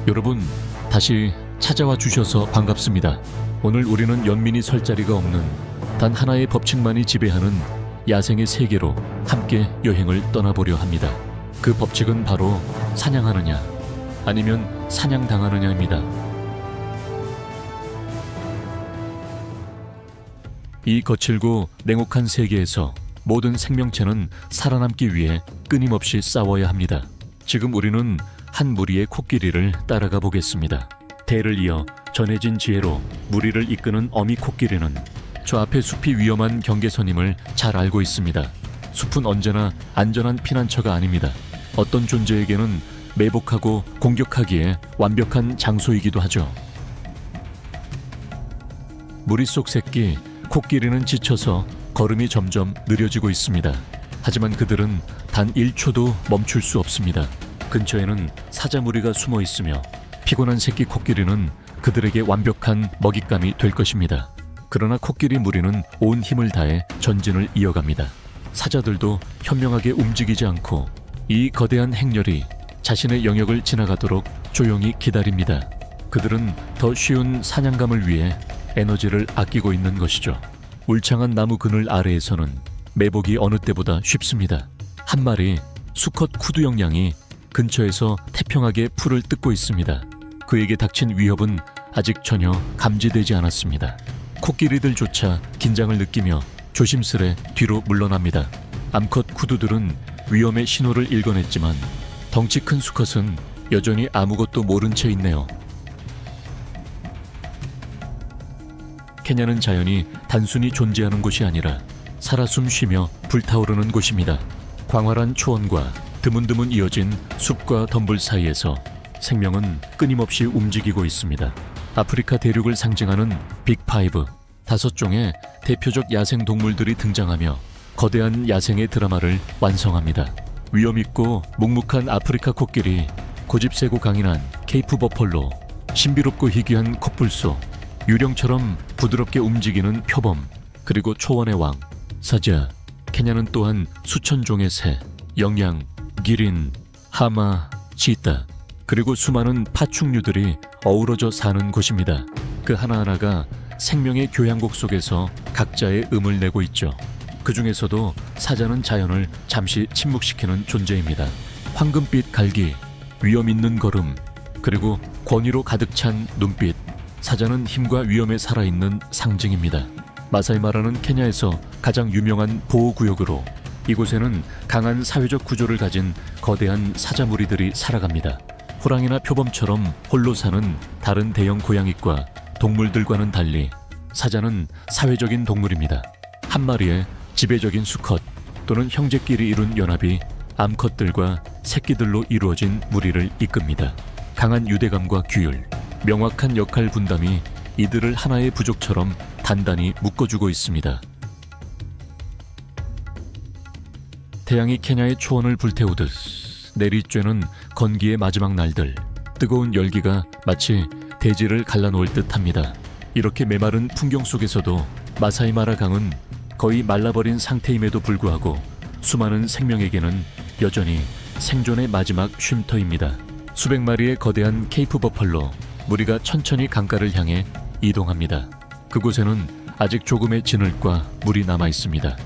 여러분, 다시 찾아와 주셔서 반갑습니다. 오늘 우리는 연민이 설 자리가 없는 단 하나의 법칙만이 지배하는 야생의 세계로 함께 여행을 떠나보려 합니다. 그 법칙은 바로 사냥하느냐 아니면 사냥당하느냐입니다. 이 거칠고 냉혹한 세계에서 모든 생명체는 살아남기 위해 끊임없이 싸워야 합니다. 지금 우리는 한 무리의 코끼리를 따라가 보겠습니다. 대를 이어 전해진 지혜로 무리를 이끄는 어미 코끼리는 저 앞에 숲이 위험한 경계선임을 잘 알고 있습니다. 숲은 언제나 안전한 피난처가 아닙니다. 어떤 존재에게는 매복하고 공격하기에 완벽한 장소이기도 하죠. 무리 속 새끼 코끼리는 지쳐서 걸음이 점점 느려지고 있습니다. 하지만 그들은 단 1초도 멈출 수 없습니다. 근처에는 사자 무리가 숨어 있으며 피곤한 새끼 코끼리는 그들에게 완벽한 먹잇감이 될 것입니다. 그러나 코끼리 무리는 온 힘을 다해 전진을 이어갑니다. 사자들도 현명하게 움직이지 않고 이 거대한 행렬이 자신의 영역을 지나가도록 조용히 기다립니다. 그들은 더 쉬운 사냥감을 위해 에너지를 아끼고 있는 것이죠. 울창한 나무 그늘 아래에서는 매복이 어느 때보다 쉽습니다. 한 마리 수컷 쿠두형 양이 근처에서 태평하게 풀을 뜯고 있습니다. 그에게 닥친 위협은 아직 전혀 감지되지 않았습니다. 코끼리들조차 긴장을 느끼며 조심스레 뒤로 물러납니다. 암컷 쿠두들은 위험의 신호를 읽어냈지만 덩치 큰 수컷은 여전히 아무것도 모른 채 있네요. 케냐는 자연이 단순히 존재하는 곳이 아니라 살아 숨쉬며 불타오르는 곳입니다. 광활한 초원과 드문드문 이어진 숲과 덤불 사이에서 생명은 끊임없이 움직이고 있습니다. 아프리카 대륙을 상징하는 빅5, 5종의 대표적 야생 동물들이 등장하며 거대한 야생의 드라마를 완성합니다. 위험있고 묵묵한 아프리카 코끼리, 고집세고 강인한 케이프 버펄로, 신비롭고 희귀한 컵불소, 유령처럼 부드럽게 움직이는 표범, 그리고 초원의 왕, 사자. 케냐는 또한 수천 종의 새, 영양, 기린, 하마, 치타, 그리고 수많은 파충류들이 어우러져 사는 곳입니다. 그 하나하나가 생명의 교향곡 속에서 각자의 음을 내고 있죠. 그 중에서도 사자는 자연을 잠시 침묵시키는 존재입니다. 황금빛 갈기, 위험 있는 걸음, 그리고 권위로 가득 찬 눈빛. 사자는 힘과 위험에 살아있는 상징입니다. 마사이마라는 케냐에서 가장 유명한 보호구역으로 이곳에는 강한 사회적 구조를 가진 거대한 사자 무리들이 살아갑니다. 호랑이나 표범처럼 홀로 사는 다른 대형 고양이과 동물들과는 달리 사자는 사회적인 동물입니다. 한 마리의 지배적인 수컷 또는 형제끼리 이룬 연합이 암컷들과 새끼들로 이루어진 무리를 이끕니다. 강한 유대감과 규율, 명확한 역할 분담이 이들을 하나의 부족처럼 단단히 묶어주고 있습니다. 태양이 케냐의 초원을 불태우듯 내리쬐는 건기의 마지막 날들, 뜨거운 열기가 마치 대지를 갈라놓을 듯합니다. 이렇게 메마른 풍경 속에서도 마사이마라 강은 거의 말라버린 상태임에도 불구하고 수많은 생명에게는 여전히 생존의 마지막 쉼터입니다. 수백 마리의 거대한 케이프 버펄로 무리가 천천히 강가를 향해 이동합니다. 그곳에는 아직 조금의 진흙과 물이 남아 있습니다.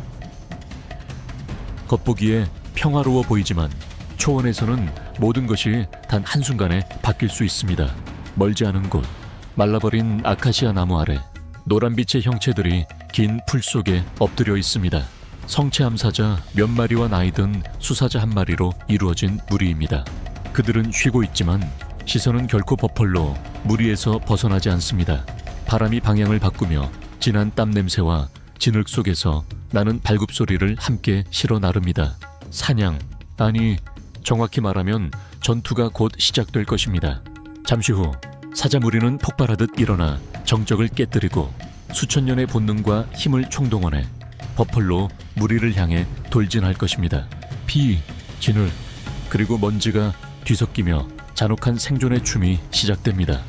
겉보기에 평화로워 보이지만 초원에서는 모든 것이 단 한순간에 바뀔 수 있습니다. 멀지 않은 곳, 말라버린 아카시아 나무 아래 노란빛의 형체들이 긴 풀 속에 엎드려 있습니다. 성체 암사자 몇 마리와 나이 든 수사자 한 마리로 이루어진 무리입니다. 그들은 쉬고 있지만 시선은 결코 버펄로 무리에서 벗어나지 않습니다. 바람이 방향을 바꾸며 진한 땀 냄새와 진흙 속에서 나는 발굽소리를 함께 실어 나릅니다. 사냥, 아니 정확히 말하면 전투가 곧 시작될 것입니다. 잠시 후 사자 무리는 폭발하듯 일어나 정적을 깨뜨리고 수천 년의 본능과 힘을 총동원해 버펄로 무리를 향해 돌진할 것입니다. 피, 진흙, 그리고 먼지가 뒤섞이며 잔혹한 생존의 춤이 시작됩니다.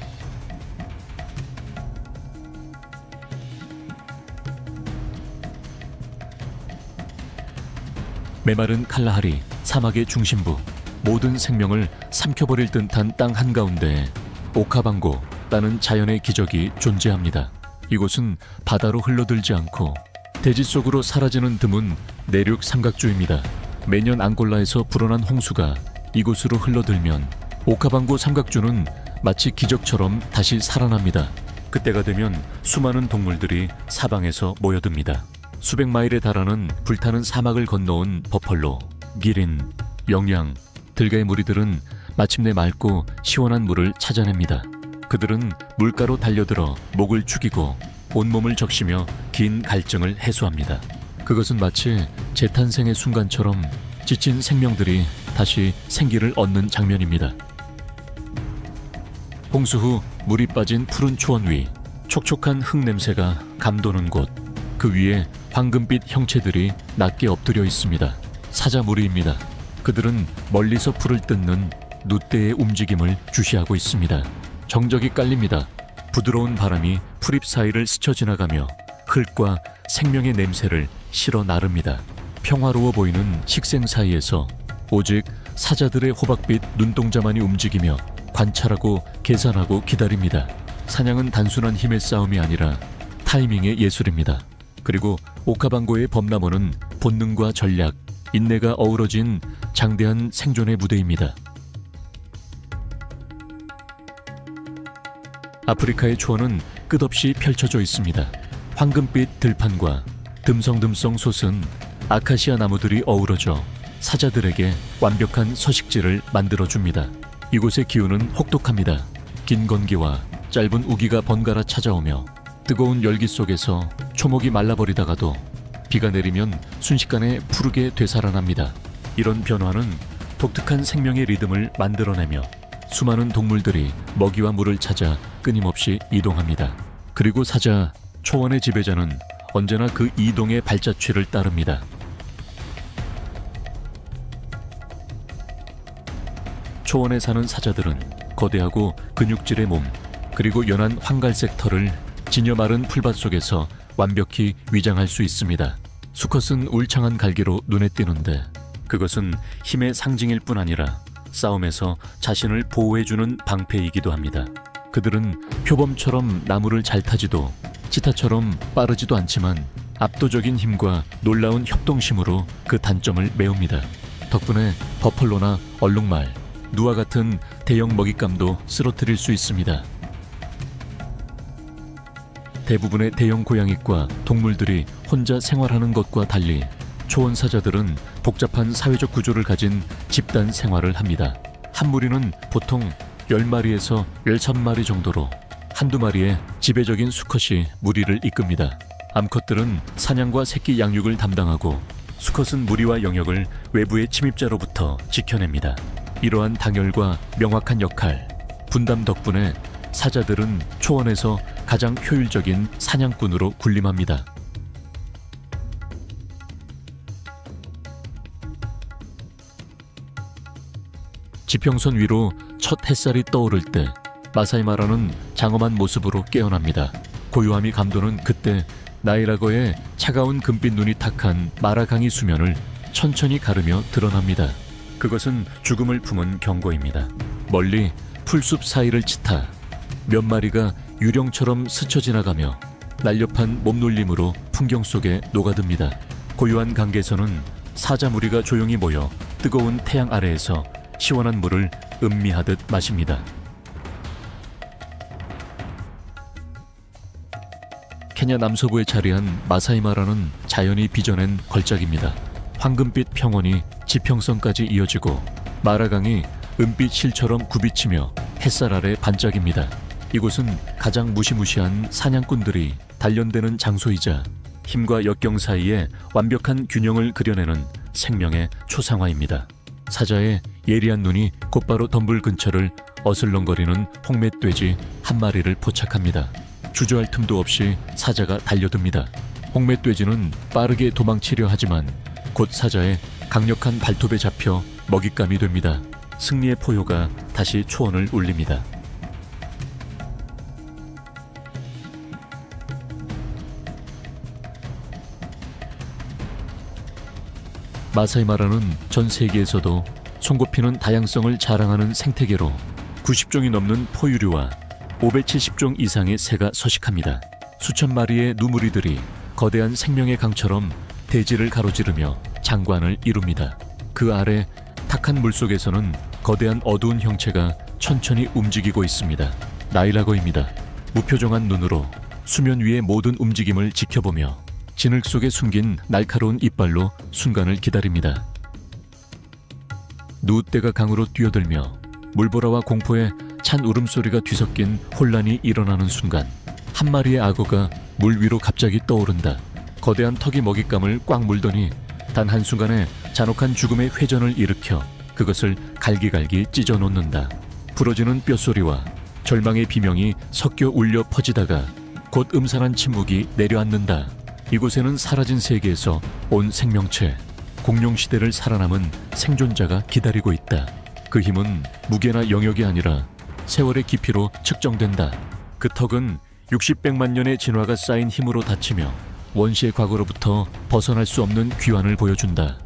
메마른 칼라하리, 사막의 중심부, 모든 생명을 삼켜버릴 듯한 땅 한가운데 오카방고라는 자연의 기적이 존재합니다. 이곳은 바다로 흘러들지 않고 대지 속으로 사라지는 드문 내륙 삼각주입니다. 매년 앙골라에서 불어난 홍수가 이곳으로 흘러들면 오카방고 삼각주는 마치 기적처럼 다시 살아납니다. 그때가 되면 수많은 동물들이 사방에서 모여듭니다. 수백 마일에 달하는 불타는 사막을 건너온 버펄로, 기린, 영양, 들가의 무리들은 마침내 맑고 시원한 물을 찾아냅니다. 그들은 물가로 달려들어 목을 축이고 온몸을 적시며 긴 갈증을 해소합니다. 그것은 마치 재탄생의 순간처럼 지친 생명들이 다시 생기를 얻는 장면입니다. 홍수 후 물이 빠진 푸른 초원 위, 촉촉한 흙 냄새가 감도는 곳, 그 위에 황금빛 형체들이 낮게 엎드려 있습니다. 사자무리입니다. 그들은 멀리서 풀을 뜯는 누대의 움직임을 주시하고 있습니다. 정적이 깔립니다. 부드러운 바람이 풀잎 사이를 스쳐 지나가며 흙과 생명의 냄새를 실어 나릅니다. 평화로워 보이는 식생 사이에서 오직 사자들의 호박빛 눈동자만이 움직이며 관찰하고 계산하고 기다립니다. 사냥은 단순한 힘의 싸움이 아니라 타이밍의 예술입니다. 그리고 오카방고의 범람원은 본능과 전략, 인내가 어우러진 장대한 생존의 무대입니다. 아프리카의 초원은 끝없이 펼쳐져 있습니다. 황금빛 들판과 듬성듬성 솟은 아카시아 나무들이 어우러져 사자들에게 완벽한 서식지를 만들어줍니다. 이곳의 기후는 혹독합니다. 긴 건기와 짧은 우기가 번갈아 찾아오며 뜨거운 열기 속에서 초목이 말라버리다가도 비가 내리면 순식간에 푸르게 되살아납니다. 이런 변화는 독특한 생명의 리듬을 만들어내며 수많은 동물들이 먹이와 물을 찾아 끊임없이 이동합니다. 그리고 사자, 초원의 지배자는 언제나 그 이동의 발자취를 따릅니다. 초원에 사는 사자들은 거대하고 근육질의 몸, 그리고 연한 황갈색 털을 지녀 마른 풀밭 속에서 완벽히 위장할 수 있습니다. 수컷은 울창한 갈기로 눈에 띄는데 그것은 힘의 상징일 뿐 아니라 싸움에서 자신을 보호해주는 방패이기도 합니다. 그들은 표범처럼 나무를 잘 타지도 치타처럼 빠르지도 않지만 압도적인 힘과 놀라운 협동심으로 그 단점을 메웁니다. 덕분에 버펄로나 얼룩말, 누와 같은 대형 먹잇감도 쓰러뜨릴 수 있습니다. 대부분의 대형 고양이과 동물들이 혼자 생활하는 것과 달리 초원 사자들은 복잡한 사회적 구조를 가진 집단 생활을 합니다. 한 무리는 보통 10마리에서 13마리 정도로 한두 마리의 지배적인 수컷이 무리를 이끕니다. 암컷들은 사냥과 새끼 양육을 담당하고 수컷은 무리와 영역을 외부의 침입자로부터 지켜냅니다. 이러한 당열과 명확한 역할, 분담 덕분에 사자들은 초원에서 가장 효율적인 사냥꾼으로 군림합니다. 지평선 위로 첫 햇살이 떠오를 때 마사이마라는 장엄한 모습으로 깨어납니다. 고요함이 감도는 그때 나이라거의 차가운 금빛 눈이 탁한 마라강이 수면을 천천히 가르며 드러납니다. 그것은 죽음을 품은 경고입니다. 멀리 풀숲 사이를 치타 몇 마리가 유령처럼 스쳐 지나가며 날렵한 몸놀림으로 풍경 속에 녹아듭니다. 고요한 강계에서는 사자 무리가 조용히 모여 뜨거운 태양 아래에서 시원한 물을 음미하듯 마십니다. 케냐 남서부에 자리한 마사이마라는 자연이 빚어낸 걸작입니다. 황금빛 평원이 지평선까지 이어지고 마라강이 은빛 실처럼 굽이치며 햇살 아래 반짝입니다. 이곳은 가장 무시무시한 사냥꾼들이 단련되는 장소이자 힘과 역경 사이에 완벽한 균형을 그려내는 생명의 초상화입니다. 사자의 예리한 눈이 곧바로 덤불 근처를 어슬렁거리는 홍멧돼지 한 마리를 포착합니다. 주저할 틈도 없이 사자가 달려듭니다. 홍멧돼지는 빠르게 도망치려 하지만 곧 사자의 강력한 발톱에 잡혀 먹잇감이 됩니다. 승리의 포효가 다시 초원을 울립니다. 마사이마라는 전 세계에서도 손꼽히는 다양성을 자랑하는 생태계로 90종이 넘는 포유류와 570종 이상의 새가 서식합니다. 수천 마리의 누무리들이 거대한 생명의 강처럼 대지를 가로지르며 장관을 이룹니다. 그 아래 탁한 물속에서는 거대한 어두운 형체가 천천히 움직이고 있습니다. 나일라거입니다. 무표정한 눈으로 수면 위의 모든 움직임을 지켜보며 진흙 속에 숨긴 날카로운 이빨로 순간을 기다립니다. 누웃대가 강으로 뛰어들며 물보라와 공포에 찬 울음소리가 뒤섞인 혼란이 일어나는 순간 한 마리의 악어가 물 위로 갑자기 떠오른다. 거대한 턱이 먹잇감을 꽉 물더니 단 한순간에 잔혹한 죽음의 회전을 일으켜 그것을 갈기갈기 찢어놓는다. 부러지는 뼛소리와 절망의 비명이 섞여 울려 퍼지다가 곧 음산한 침묵이 내려앉는다. 이곳에는 사라진 세계에서 온 생명체, 공룡시대를 살아남은 생존자가 기다리고 있다. 그 힘은 무게나 영역이 아니라 세월의 깊이로 측정된다. 그 턱은 60백만 년의 진화가 쌓인 힘으로 닫히며 원시의 과거로부터 벗어날 수 없는 귀환을 보여준다.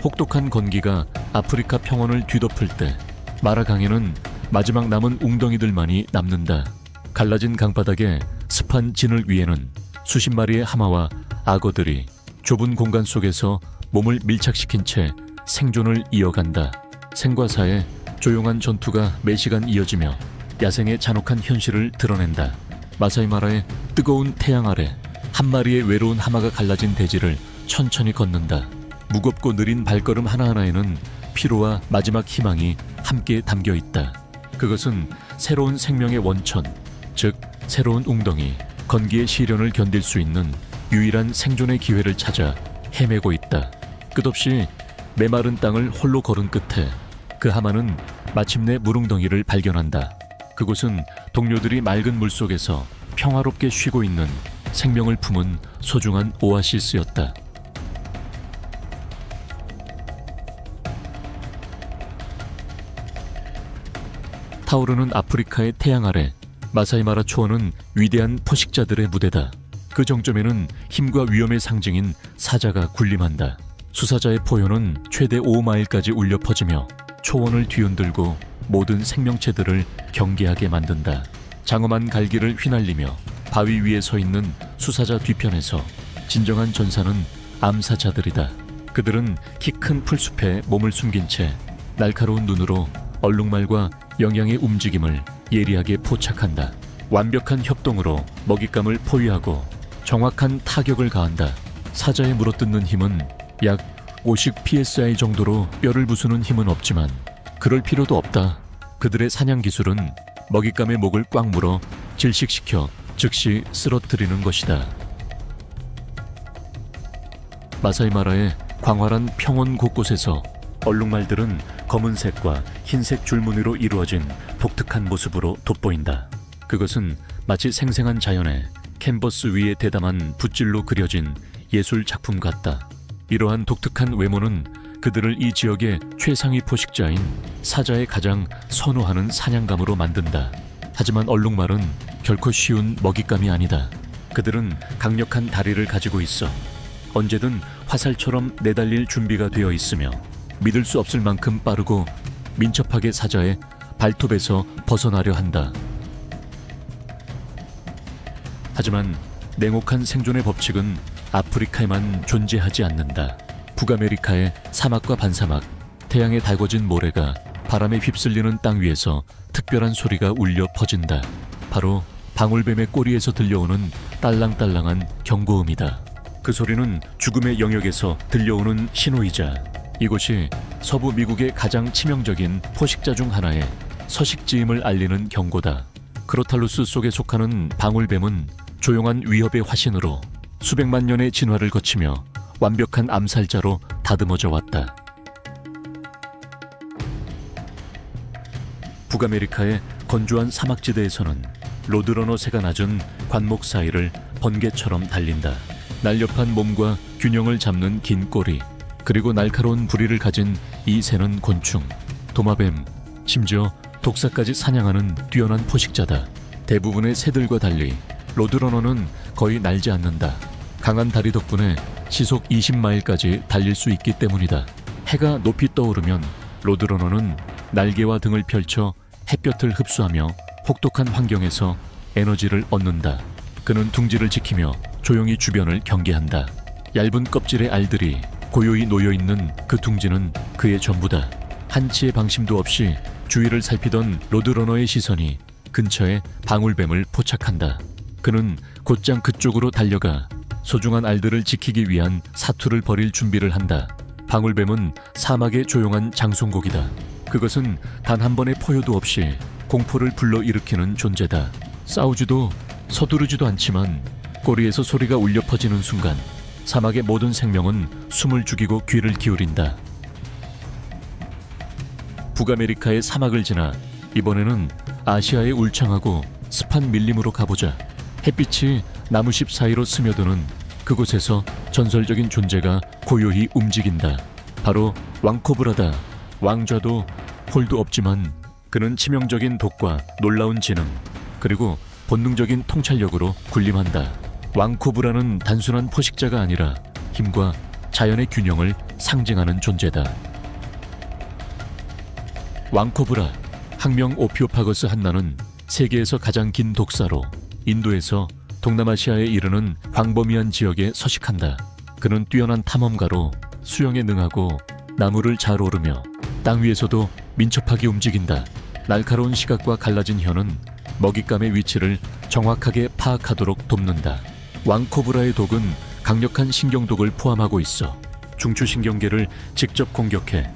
혹독한 건기가 아프리카 평원을 뒤덮을 때 마라강에는 마지막 남은 웅덩이들만이 남는다. 갈라진 강바닥에 습한 진흙 위에는 수십 마리의 하마와 악어들이 좁은 공간 속에서 몸을 밀착시킨 채 생존을 이어간다. 생과 사의 조용한 전투가 매시간 이어지며 야생의 잔혹한 현실을 드러낸다. 마사이마라의 뜨거운 태양 아래 한 마리의 외로운 하마가 갈라진 대지를 천천히 걷는다. 무겁고 느린 발걸음 하나하나에는 피로와 마지막 희망이 함께 담겨 있다. 그것은 새로운 생명의 원천, 즉 새로운 웅덩이, 건기의 시련을 견딜 수 있는 유일한 생존의 기회를 찾아 헤매고 있다. 끝없이 메마른 땅을 홀로 걸은 끝에 그 하마는 마침내 물웅덩이를 발견한다. 그곳은 동료들이 맑은 물속에서 평화롭게 쉬고 있는 생명을 품은 소중한 오아시스였다. 타오르는 아프리카의 태양 아래 마사이마라 초원은 위대한 포식자들의 무대다. 그 정점에는 힘과 위험의 상징인 사자가 군림한다. 수사자의 포효는 최대 5마일까지 울려 퍼지며 초원을 뒤흔들고 모든 생명체들을 경계하게 만든다. 장엄한 갈기를 휘날리며 바위 위에 서 있는 수사자 뒤편에서 진정한 전사는 암사자들이다. 그들은 키 큰 풀숲에 몸을 숨긴 채 날카로운 눈으로 얼룩말과 영양의 움직임을 예리하게 포착한다. 완벽한 협동으로 먹잇감을 포위하고 정확한 타격을 가한다. 사자에 물어뜯는 힘은 약 50 psi 정도로 뼈를 부수는 힘은 없지만 그럴 필요도 없다. 그들의 사냥 기술은 먹잇감의 목을 꽉 물어 질식시켜 즉시 쓰러뜨리는 것이다. 마사이마라의 광활한 평원 곳곳에서 얼룩말들은 검은색과 흰색 줄무늬로 이루어진 독특한 모습으로 돋보인다. 그것은 마치 생생한 자연의 캔버스 위에 대담한 붓질로 그려진 예술 작품 같다. 이러한 독특한 외모는 그들을 이 지역의 최상위 포식자인 사자의 가장 선호하는 사냥감으로 만든다. 하지만 얼룩말은 결코 쉬운 먹잇감이 아니다. 그들은 강력한 다리를 가지고 있어 언제든 화살처럼 내달릴 준비가 되어 있으며 믿을 수 없을 만큼 빠르고 민첩하게 사자의 발톱에서 벗어나려 한다. 하지만 냉혹한 생존의 법칙은 아프리카에만 존재하지 않는다. 북아메리카의 사막과 반사막, 태양에 달궈진 모래가 바람에 휩쓸리는 땅 위에서 특별한 소리가 울려 퍼진다. 바로 방울뱀의 꼬리에서 들려오는 딸랑딸랑한 경고음이다. 그 소리는 죽음의 영역에서 들려오는 신호이자 이곳이 서부 미국의 가장 치명적인 포식자 중 하나의 서식지임을 알리는 경고다. 크로탈루스 속에 속하는 방울뱀은 조용한 위협의 화신으로 수백만 년의 진화를 거치며 완벽한 암살자로 다듬어져 왔다. 북아메리카의 건조한 사막지대에서는 로드러너 새가 낮은 관목 사이를 번개처럼 달린다. 날렵한 몸과 균형을 잡는 긴 꼬리, 그리고 날카로운 부리를 가진 이 새는 곤충, 도마뱀, 심지어 독사까지 사냥하는 뛰어난 포식자다. 대부분의 새들과 달리 로드러너는 거의 날지 않는다. 강한 다리 덕분에 시속 20마일까지 달릴 수 있기 때문이다. 해가 높이 떠오르면 로드러너는 날개와 등을 펼쳐 햇볕을 흡수하며 혹독한 환경에서 에너지를 얻는다. 그는 둥지를 지키며 조용히 주변을 경계한다. 얇은 껍질의 알들이 고요히 놓여있는 그 둥지는 그의 전부다. 한치의 방심도 없이 주위를 살피던 로드러너의 시선이 근처에 방울뱀을 포착한다. 그는 곧장 그쪽으로 달려가 소중한 알들을 지키기 위한 사투를 벌일 준비를 한다. 방울뱀은 사막의 조용한 장송곡이다. 그것은 단 한 번의 포효도 없이 공포를 불러일으키는 존재다. 싸우지도 서두르지도 않지만 꼬리에서 소리가 울려 퍼지는 순간 사막의 모든 생명은 숨을 죽이고 귀를 기울인다. 북아메리카의 사막을 지나 이번에는 아시아의 울창하고 습한 밀림으로 가보자. 햇빛이 나무십 사이로 스며드는 그곳에서 전설적인 존재가 고요히 움직인다. 바로 왕코브라다. 왕좌도 홀도 없지만 그는 치명적인 독과 놀라운 지능, 그리고 본능적인 통찰력으로 군림한다. 왕코브라는 단순한 포식자가 아니라 힘과 자연의 균형을 상징하는 존재다. 왕코브라, 학명 오피오파거스 한나는 세계에서 가장 긴 독사로 인도에서 동남아시아에 이르는 광범위한 지역에 서식한다. 그는 뛰어난 탐험가로 수영에 능하고 나무를 잘 오르며 땅 위에서도 민첩하게 움직인다. 날카로운 시각과 갈라진 혀는 먹잇감의 위치를 정확하게 파악하도록 돕는다. 왕코브라의 독은 강력한 신경독을 포함하고 있어 중추신경계를 직접 공격해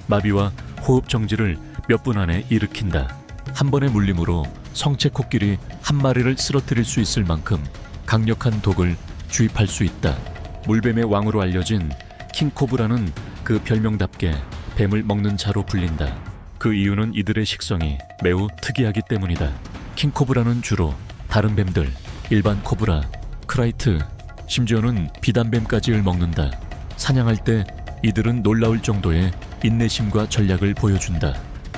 마비와 호흡 정지를 몇 분 안에 일으킨다. 한 번의 물림으로 성체 코끼리 한 마리를 쓰러뜨릴 수 있을 만큼 강력한 독을 주입할 수 있다. 물뱀의 왕으로 알려진 킹코브라는 그 별명답게 뱀을 먹는 자로 불린다. 그 이유는 이들의 식성이 매우 특이하기 때문이다. 킹코브라는 주로 다른 뱀들, 일반 코브라, 크라이트, 심지어는 비단뱀까지를 먹는다. 사냥할 때 이들은 놀라울 정도의 인내심과 전략을 보여준다.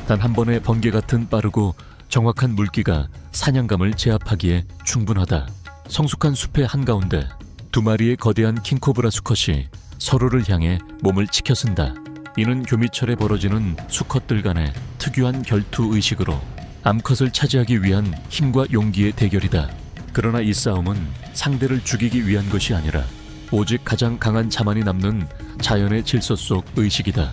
단 한 번의 번개 같은 빠르고 정확한 물기가 사냥감을 제압하기에 충분하다. 성숙한 숲의 한가운데 두 마리의 거대한 킹코브라 수컷이 서로를 향해 몸을 치켜쓴다. 이는 교미철에 벌어지는 수컷들 간의 특유한 결투 의식으로 암컷을 차지하기 위한 힘과 용기의 대결이다. 그러나 이 싸움은 상대를 죽이기 위한 것이 아니라 오직 가장 강한 자만이 남는 자연의 질서 속 의식이다.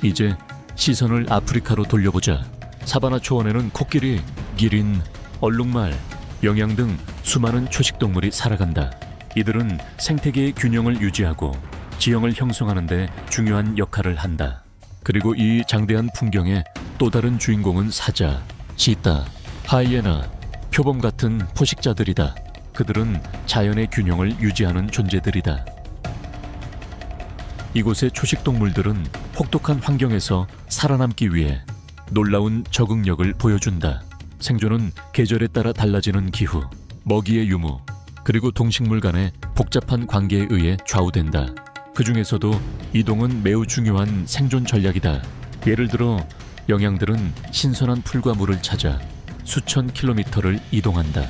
이제 시선을 아프리카로 돌려보자. 사바나 초원에는 코끼리, 기린, 얼룩말, 영양 등 수많은 초식동물이 살아간다. 이들은 생태계의 균형을 유지하고 지형을 형성하는 데 중요한 역할을 한다. 그리고 이 장대한 풍경의 또 다른 주인공은 사자, 치타, 하이에나, 표범 같은 포식자들이다. 그들은 자연의 균형을 유지하는 존재들이다. 이곳의 초식동물들은 혹독한 환경에서 살아남기 위해 놀라운 적응력을 보여준다. 생존은 계절에 따라 달라지는 기후, 먹이의 유무, 그리고 동식물 간의 복잡한 관계에 의해 좌우된다. 그 중에서도 이동은 매우 중요한 생존 전략이다. 예를 들어 영양들은 신선한 풀과 물을 찾아 수천 킬로미터를 이동한다.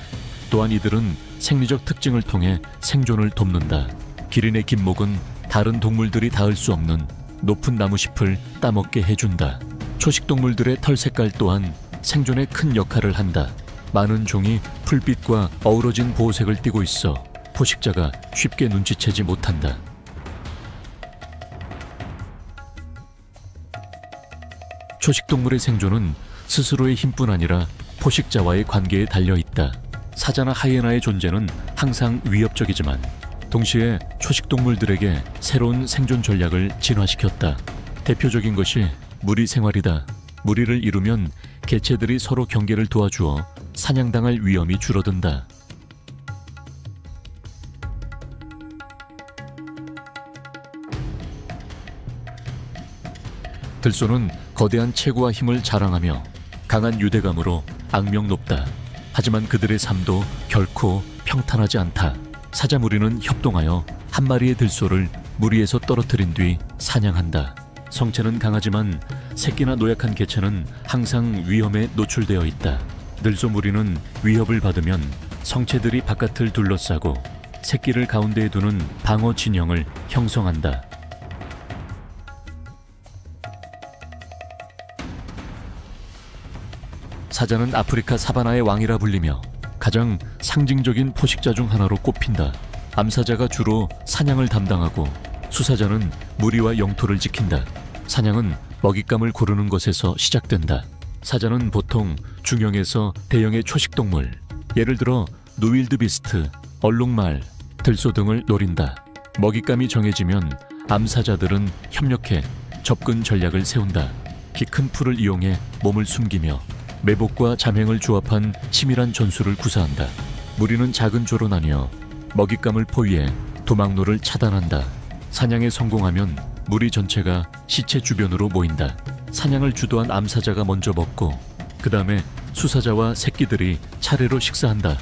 또한 이들은 생리적 특징을 통해 생존을 돕는다. 기린의 긴 목은 다른 동물들이 닿을 수 없는 높은 나무잎을 따먹게 해준다. 초식동물들의 털 색깔 또한 생존에 큰 역할을 한다. 많은 종이 풀빛과 어우러진 보호색을 띠고 있어 포식자가 쉽게 눈치채지 못한다. 초식동물의 생존은 스스로의 힘뿐 아니라 포식자와의 관계에 달려있다. 사자나 하이에나의 존재는 항상 위협적이지만 동시에 초식동물들에게 새로운 생존 전략을 진화시켰다. 대표적인 것이 무리 생활이다. 무리를 이루면 개체들이 서로 경계를 도와주어 사냥당할 위험이 줄어든다. 들소는 거대한 체구와 힘을 자랑하며 강한 유대감으로 악명 높다. 하지만 그들의 삶도 결코 평탄하지 않다. 사자 무리는 협동하여 한 마리의 들소를 무리에서 떨어뜨린 뒤 사냥한다. 성체는 강하지만 새끼나 노약한 개체는 항상 위험에 노출되어 있다. 들소 무리는 위협을 받으면 성체들이 바깥을 둘러싸고 새끼를 가운데에 두는 방어 진영을 형성한다. 사자는 아프리카 사바나의 왕이라 불리며 가장 상징적인 포식자 중 하나로 꼽힌다. 암사자가 주로 사냥을 담당하고 수사자는 무리와 영토를 지킨다. 사냥은 먹잇감을 고르는 것에서 시작된다. 사자는 보통 중형에서 대형의 초식동물, 예를 들어 누윌드비스트, 얼룩말, 들소 등을 노린다. 먹잇감이 정해지면 암사자들은 협력해 접근 전략을 세운다. 키 큰 풀을 이용해 몸을 숨기며 매복과 잠행을 조합한 치밀한 전술을 구사한다. 무리는 작은 조로 나뉘어 먹잇감을 포위해 도망로를 차단한다. 사냥에 성공하면 무리 전체가 시체 주변으로 모인다. 사냥을 주도한 암사자가 먼저 먹고 그 다음에 수사자와 새끼들이 차례로 식사한다.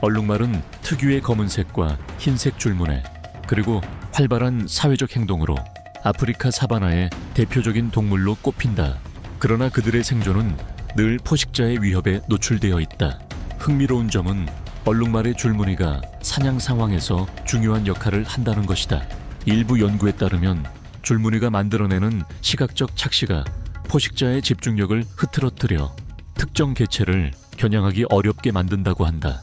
얼룩말은 특유의 검은색과 흰색 줄무늬 그리고 활발한 사회적 행동으로 아프리카 사바나의 대표적인 동물로 꼽힌다. 그러나 그들의 생존은 늘 포식자의 위협에 노출되어 있다. 흥미로운 점은 얼룩말의 줄무늬가 사냥 상황에서 중요한 역할을 한다는 것이다. 일부 연구에 따르면 줄무늬가 만들어내는 시각적 착시가 포식자의 집중력을 흐트러뜨려 특정 개체를 겨냥하기 어렵게 만든다고 한다.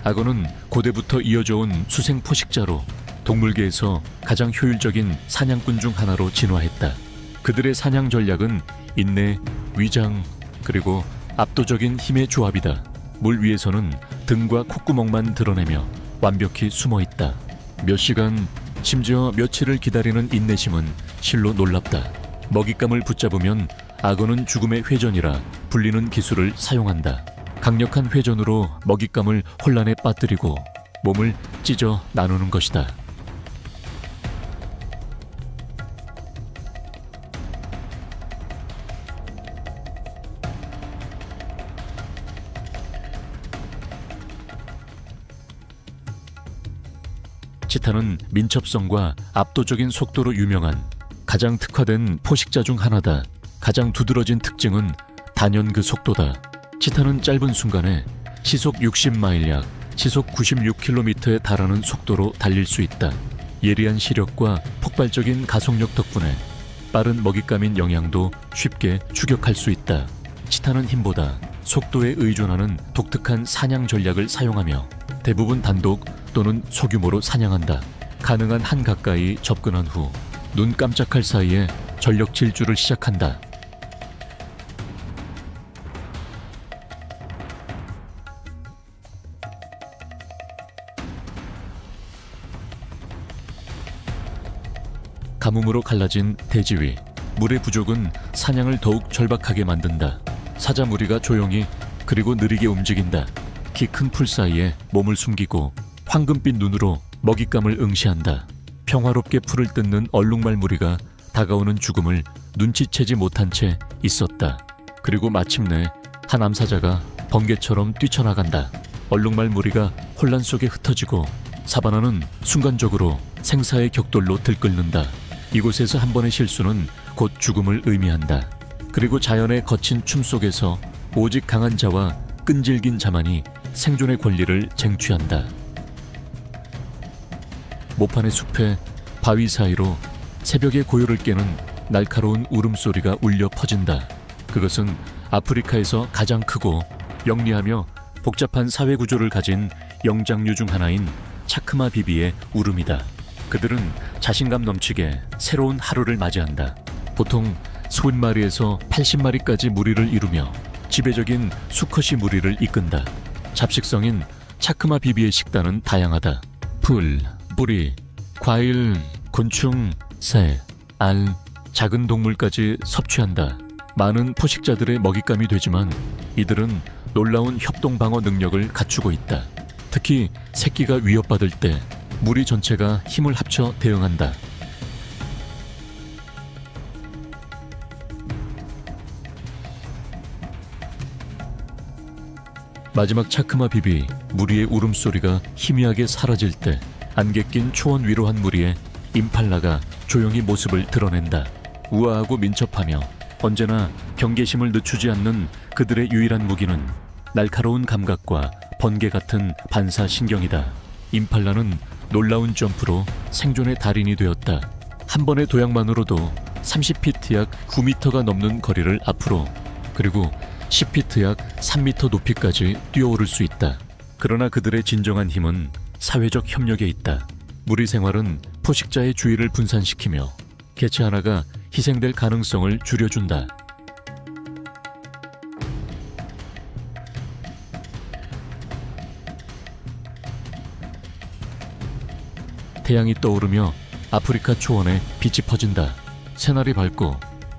악어는 고대부터 이어져온 수생 포식자로 동물계에서 가장 효율적인 사냥꾼 중 하나로 진화했다. 그들의 사냥 전략은 인내, 위장, 그리고 압도적인 힘의 조합이다. 물 위에서는 등과 콧구멍만 드러내며 완벽히 숨어있다. 몇 시간, 심지어 며칠을 기다리는 인내심은 실로 놀랍다. 먹잇감을 붙잡으면 악어는 죽음의 회전이라 불리는 기술을 사용한다. 강력한 회전으로 먹잇감을 혼란에 빠뜨리고 몸을 찢어 나누는 것이다. 치타는 민첩성과 압도적인 속도로 유명한 가장 특화된 포식자 중 하나다. 가장 두드러진 특징은 단연 그 속도다. 치타는 짧은 순간에 시속 60마일 약 시속 96km에 달하는 속도로 달릴 수 있다. 예리한 시력과 폭발적인 가속력 덕분에 빠른 먹잇감인 영양도 쉽게 추격할 수 있다. 치타는 힘보다 속도에 의존하는 독특한 사냥 전략을 사용하며 대부분 단독 또는 소규모로 사냥한다. 가능한 한 가까이 접근한 후 눈 깜짝할 사이에 전력 질주를 시작한다. 가뭄으로 갈라진 대지 위, 물의 부족은 사냥을 더욱 절박하게 만든다. 사자 무리가 조용히 그리고 느리게 움직인다. 키 큰 풀 사이에 몸을 숨기고 황금빛 눈으로 먹잇감을 응시한다. 평화롭게 풀을 뜯는 얼룩말 무리가 다가오는 죽음을 눈치채지 못한 채 있었다. 그리고 마침내 한 암사자가 번개처럼 뛰쳐나간다. 얼룩말 무리가 혼란 속에 흩어지고 사바나는 순간적으로 생사의 격돌로 들끓는다. 이곳에서 한 번의 실수는 곧 죽음을 의미한다. 그리고 자연의 거친 춤 속에서 오직 강한 자와 끈질긴 자만이 생존의 권리를 쟁취한다. 모판의 숲에 바위 사이로 새벽의 고요를 깨는 날카로운 울음소리가 울려 퍼진다. 그것은 아프리카에서 가장 크고 영리하며 복잡한 사회 구조를 가진 영장류 중 하나인 차크마 비비의 울음이다. 그들은 자신감 넘치게 새로운 하루를 맞이한다. 보통 20마리에서 80마리까지 무리를 이루며 지배적인 수컷이 무리를 이끈다. 잡식성인 차크마 비비의 식단은 다양하다. 풀, 뿌리, 과일, 곤충, 새, 알, 작은 동물까지 섭취한다. 많은 포식자들의 먹잇감이 되지만 이들은 놀라운 협동 방어 능력을 갖추고 있다. 특히 새끼가 위협받을 때 무리 전체가 힘을 합쳐 대응한다. 마지막 차크마 비비 무리의 울음소리가 희미하게 사라질 때 안개 낀 초원 위로 한 무리의 임팔라가 조용히 모습을 드러낸다. 우아하고 민첩하며 언제나 경계심을 늦추지 않는 그들의 유일한 무기는 날카로운 감각과 번개 같은 반사신경이다. 임팔라는 놀라운 점프로 생존의 달인이 되었다. 한 번의 도약만으로도 30피트 약 9m가 넘는 거리를 앞으로, 그리고 10피트 약 3m 높이까지 뛰어오를 수 있다. 그러나 그들의 진정한 힘은 사회적 협력에 있다. 무리 생활은 포식자의 주의를 분산시키며 개체 하나가 희생될 가능성을 줄여준다. 태양이 떠오르며 아프리카 초원에 빛이 퍼진다. 새날이 밝고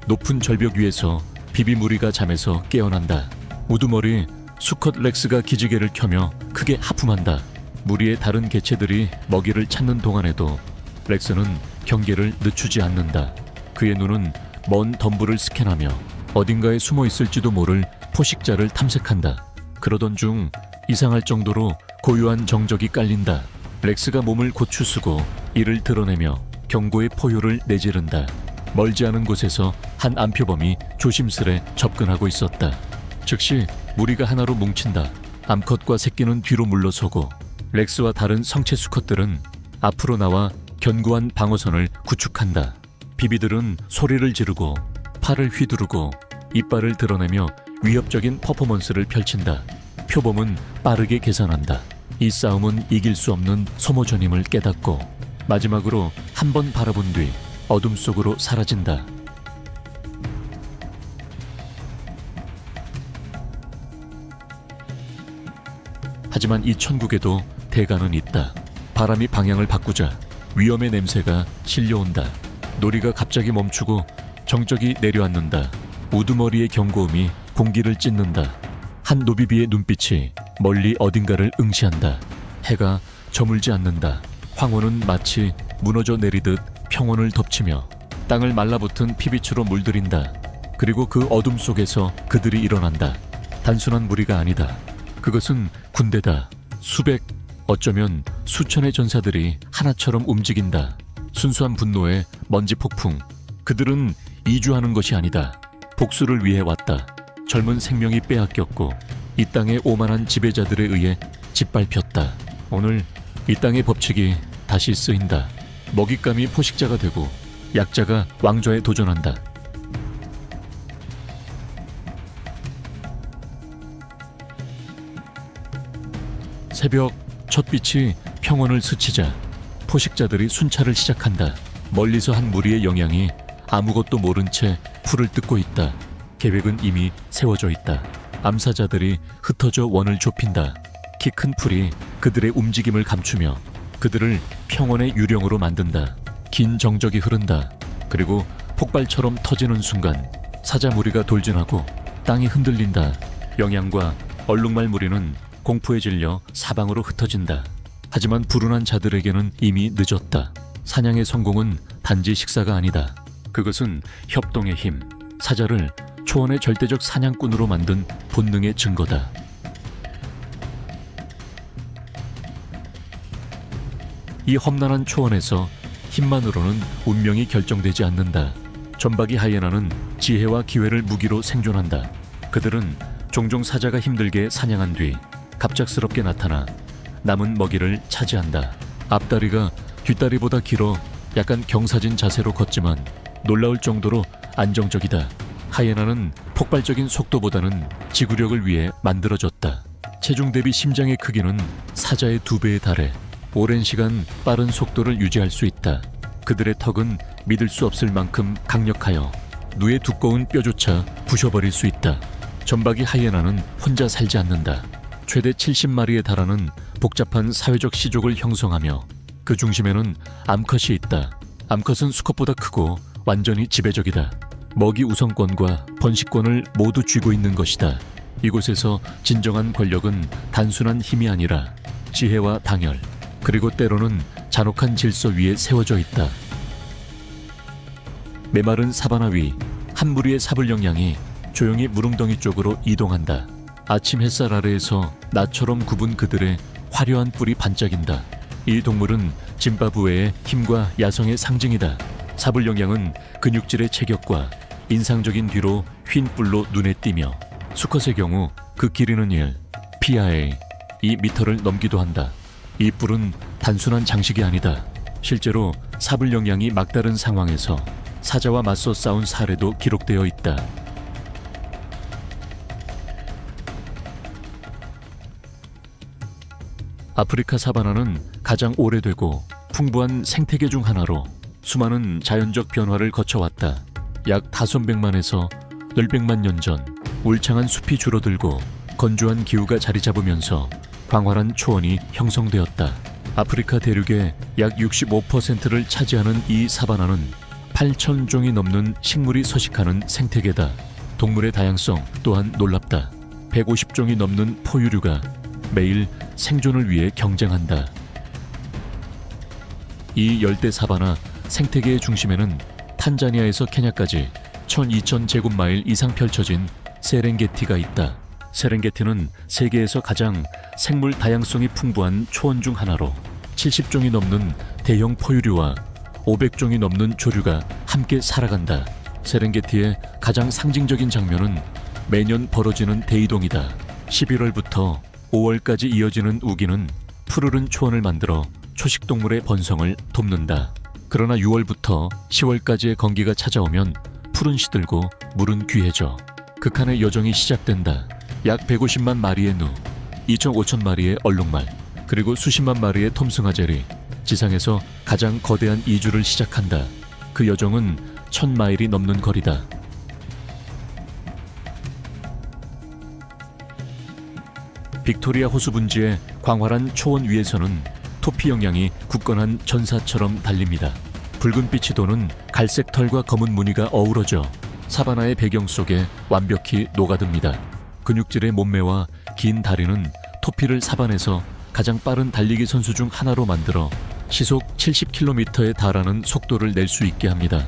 높은 절벽 위에서 비비무리가 잠에서 깨어난다. 우두머리 수컷 렉스가 기지개를 켜며 크게 하품한다. 무리의 다른 개체들이 먹이를 찾는 동안에도 렉스는 경계를 늦추지 않는다. 그의 눈은 먼 덤불을 스캔하며 어딘가에 숨어 있을지도 모를 포식자를 탐색한다. 그러던 중 이상할 정도로 고요한 정적이 깔린다. 렉스가 몸을 고추쓰고 이를 드러내며 경고의 포효를 내지른다. 멀지 않은 곳에서 한 암표범이 조심스레 접근하고 있었다. 즉시 무리가 하나로 뭉친다. 암컷과 새끼는 뒤로 물러서고 렉스와 다른 성체 수컷들은 앞으로 나와 견고한 방어선을 구축한다. 비비들은 소리를 지르고 팔을 휘두르고 이빨을 드러내며 위협적인 퍼포먼스를 펼친다. 표범은 빠르게 계산한다. 이 싸움은 이길 수 없는 소모전임을 깨닫고 마지막으로 한 번 바라본 뒤 어둠 속으로 사라진다. 하지만 이 천국에도 대가는 있다. 바람이 방향을 바꾸자 위험의 냄새가 실려온다. 놀이가 갑자기 멈추고 정적이 내려앉는다. 우두머리의 경고음이 공기를 찢는다. 한 노비비의 눈빛이 멀리 어딘가를 응시한다. 해가 저물지 않는다. 황혼은 마치 무너져 내리듯 평원을 덮치며 땅을 말라붙은 피빛으로 물들인다. 그리고 그 어둠 속에서 그들이 일어난다. 단순한 무리가 아니다. 그것은 군대다. 수백, 어쩌면 수천의 전사들이 하나처럼 움직인다. 순수한 분노의 먼지 폭풍. 그들은 이주하는 것이 아니다. 복수를 위해 왔다. 젊은 생명이 빼앗겼고 이 땅의 오만한 지배자들에 의해 짓밟혔다. 오늘 이 땅의 법칙이 다시 쓰인다. 먹잇감이 포식자가 되고 약자가 왕좌에 도전한다. 새벽 첫 빛이 평원을 스치자 포식자들이 순찰을 시작한다. 멀리서 한 무리의 영양이 아무것도 모른 채 풀을 뜯고 있다. 계획은 이미 세워져 있다. 암사자들이 흩어져 원을 좁힌다. 키 큰 풀이 그들의 움직임을 감추며 그들을 평원의 유령으로 만든다. 긴 정적이 흐른다. 그리고 폭발처럼 터지는 순간 사자 무리가 돌진하고 땅이 흔들린다. 영양과 얼룩말 무리는 공포에 질려 사방으로 흩어진다. 하지만 불운한 자들에게는 이미 늦었다. 사냥의 성공은 단지 식사가 아니다. 그것은 협동의 힘, 사자를 초원의 절대적 사냥꾼으로 만든 본능의 증거다. 이 험난한 초원에서 힘만으로는 운명이 결정되지 않는다. 점박이 하이에나는 지혜와 기회를 무기로 생존한다. 그들은 종종 사자가 힘들게 사냥한 뒤 갑작스럽게 나타나 남은 먹이를 차지한다. 앞다리가 뒷다리보다 길어 약간 경사진 자세로 걷지만 놀라울 정도로 안정적이다. 하이에나는 폭발적인 속도보다는 지구력을 위해 만들어졌다. 체중 대비 심장의 크기는 사자의 2배에 달해 오랜 시간 빠른 속도를 유지할 수 있다. 그들의 턱은 믿을 수 없을 만큼 강력하여 누의 두꺼운 뼈조차 부셔버릴 수 있다. 점박이 하이에나는 혼자 살지 않는다. 최대 70마리에 달하는 복잡한 사회적 시족을 형성하며 그 중심에는 암컷이 있다. 암컷은 수컷보다 크고 완전히 지배적이다. 먹이 우선권과 번식권을 모두 쥐고 있는 것이다. 이곳에서 진정한 권력은 단순한 힘이 아니라 지혜와 당열, 그리고 때로는 잔혹한 질서 위에 세워져 있다. 메마른 사바나 위 한 무리의 사불령양이 조용히 무릉덩이 쪽으로 이동한다. 아침 햇살 아래에서 나처럼 굽은 그들의 화려한 뿔이 반짝인다. 이 동물은 짐바브웨의 힘과 야성의 상징이다. 사불령양은 근육질의 체격과 인상적인 뒤로 휜 뿔로 눈에 띄며 수컷의 경우 그 길이는 1, PRA 2m를 넘기도 한다. 이 뿔은 단순한 장식이 아니다. 실제로 사불 영양이 막다른 상황에서 사자와 맞서 싸운 사례도 기록되어 있다. 아프리카 사바나는 가장 오래되고 풍부한 생태계 중 하나로 수많은 자연적 변화를 거쳐왔다. 약 500만에서 1000만 년 전 울창한 숲이 줄어들고 건조한 기후가 자리 잡으면서 광활한 초원이 형성되었다. 아프리카 대륙의 약 65%를 차지하는 이 사바나는 8,000종이 넘는 식물이 서식하는 생태계다. 동물의 다양성 또한 놀랍다. 150종이 넘는 포유류가 매일 생존을 위해 경쟁한다. 이 열대 사바나 생태계의 중심에는 탄자니아에서 케냐까지 12,000제곱마일 이상 펼쳐진 세렝게티가 있다. 세렝게티는 세계에서 가장 생물 다양성이 풍부한 초원 중 하나로 70종이 넘는 대형 포유류와 500종이 넘는 조류가 함께 살아간다. 세렝게티의 가장 상징적인 장면은 매년 벌어지는 대이동이다. 11월부터 5월까지 이어지는 우기는 푸르른 초원을 만들어 초식동물의 번성을 돕는다. 그러나 6월부터 10월까지의 건기가 찾아오면 푸른 시들고 물은 귀해져 극한의 여정이 시작된다. 약 150만 마리의 누, 2,500 마리의 얼룩말, 그리고 수십만 마리의 톰승아젤이 지상에서 가장 거대한 이주를 시작한다. 그 여정은 1000마일이 넘는 거리다. 빅토리아 호수 분지의 광활한 초원 위에서는 토피 영양이 굳건한 전사처럼 달립니다. 붉은 빛이 도는 갈색 털과 검은 무늬가 어우러져 사바나의 배경 속에 완벽히 녹아듭니다. 근육질의 몸매와 긴 다리는 토피를 사반에서 가장 빠른 달리기 선수 중 하나로 만들어 시속 70km에 달하는 속도를 낼 수 있게 합니다.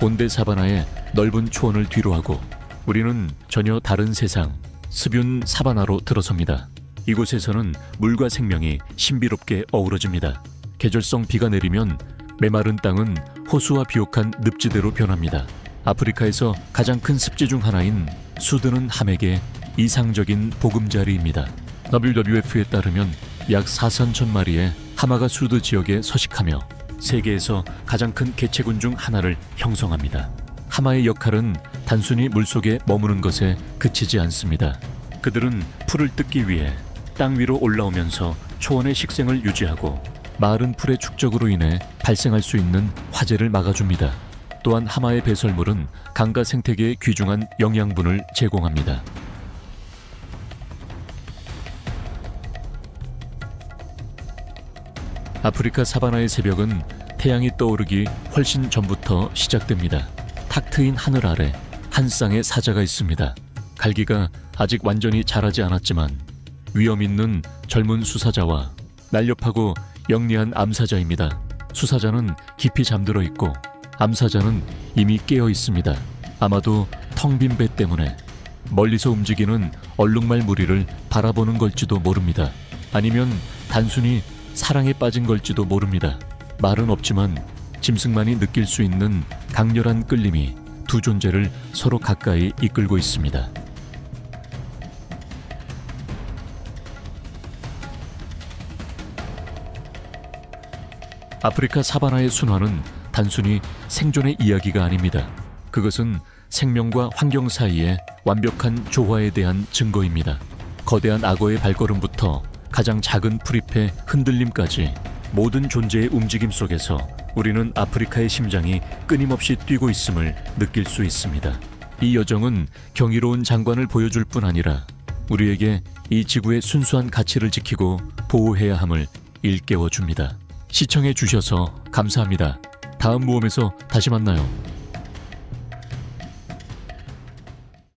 온대 사바나의 넓은 초원을 뒤로하고 우리는 전혀 다른 세상, 습윤 사바나로 들어섭니다. 이곳에서는 물과 생명이 신비롭게 어우러집니다. 계절성 비가 내리면 메마른 땅은 호수와 비옥한 늪지대로 변합니다. 아프리카에서 가장 큰 습지 중 하나인 수드는 함에게 이상적인 보금자리입니다. WWF에 따르면 약 4,000마리의 하마가 수드 지역에 서식하며 세계에서 가장 큰 개체군 중 하나를 형성합니다. 하마의 역할은 단순히 물속에 머무는 것에 그치지 않습니다. 그들은 풀을 뜯기 위해 땅 위로 올라오면서 초원의 식생을 유지하고 마른 풀의 축적으로 인해 발생할 수 있는 화재를 막아줍니다. 또한 하마의 배설물은 강가 생태계에 귀중한 영양분을 제공합니다. 아프리카 사바나의 새벽은 태양이 떠오르기 훨씬 전부터 시작됩니다. 탁 트인 하늘 아래 한 쌍의 사자가 있습니다. 갈기가 아직 완전히 자라지 않았지만 위험 있는 젊은 수사자와 날렵하고 영리한 암사자입니다. 수사자는 깊이 잠들어 있고 암사자는 이미 깨어 있습니다. 아마도 텅 빈 배 때문에 멀리서 움직이는 얼룩말 무리를 바라보는 걸지도 모릅니다. 아니면 단순히 사랑에 빠진 걸지도 모릅니다. 말은 없지만 짐승만이 느낄 수 있는 강렬한 끌림이 두 존재를 서로 가까이 이끌고 있습니다. 아프리카 사바나의 순환은 단순히 생존의 이야기가 아닙니다. 그것은 생명과 환경 사이의 완벽한 조화에 대한 증거입니다. 거대한 악어의 발걸음부터 가장 작은 풀잎의 흔들림까지 모든 존재의 움직임 속에서 우리는 아프리카의 심장이 끊임없이 뛰고 있음을 느낄 수 있습니다. 이 여정은 경이로운 장관을 보여줄 뿐 아니라 우리에게 이 지구의 순수한 가치를 지키고 보호해야 함을 일깨워 줍니다. 시청해 주셔서 감사합니다. 다음 모험에서 다시 만나요.